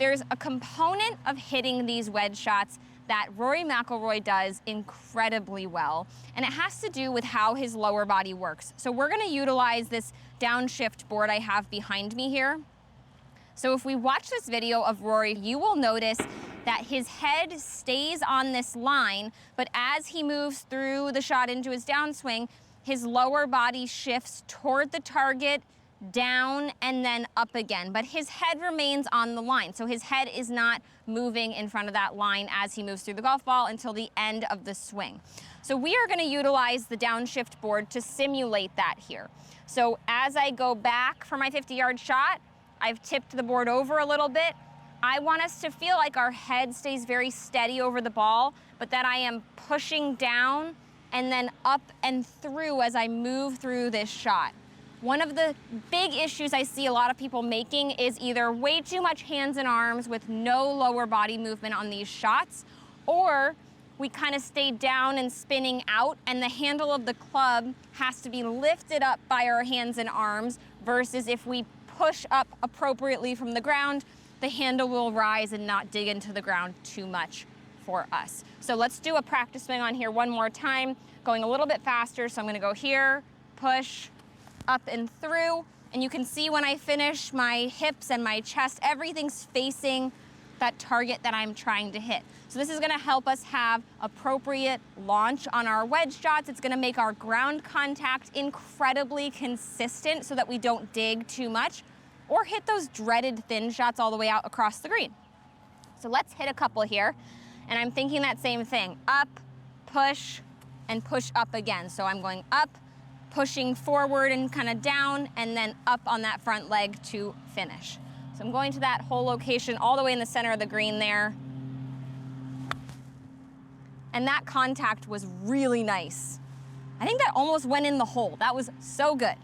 there's a component of hitting these wedge shots that Rory McIlroy does incredibly well, and it has to do with how his lower body works. So we're gonna utilize this downshift board I have behind me here. So if we watch this video of Rory, you will notice that his head stays on this line, but as he moves through the shot into his downswing, his lower body shifts toward the target, down, and then up again. But his head remains on the line. So his head is not moving in front of that line as he moves through the golf ball until the end of the swing. So we are gonna utilize the downshift board to simulate that here. So as I go back for my 50-yard shot, I've tipped the board over a little bit. I want us to feel like our head stays very steady over the ball, but that I am pushing down and then up and through as I move through this shot. One of the big issues I see a lot of people making is either way too much hands and arms with no lower body movement on these shots, or we kind of stay down and spinning out, and the handle of the club has to be lifted up by our hands and arms, versus if we push up appropriately from the ground, the handle will rise and not dig into the ground too much for us. So let's do a practice swing on here one more time, going a little bit faster. So I'm gonna go here, push, up and through, and you can see when I finish, my hips and my chest, everything's facing that target that I'm trying to hit. So this is gonna help us have appropriate launch on our wedge shots. It's gonna make our ground contact incredibly consistent so that we don't dig too much or hit those dreaded thin shots all the way out across the green. So let's hit a couple here. And I'm thinking that same thing, up, push, and push up again. So I'm going up, pushing forward and kind of down, and then up on that front leg to finish. So I'm going to that whole location all the way in the center of the green there. And that contact was really nice. I think that almost went in the hole. That was so good.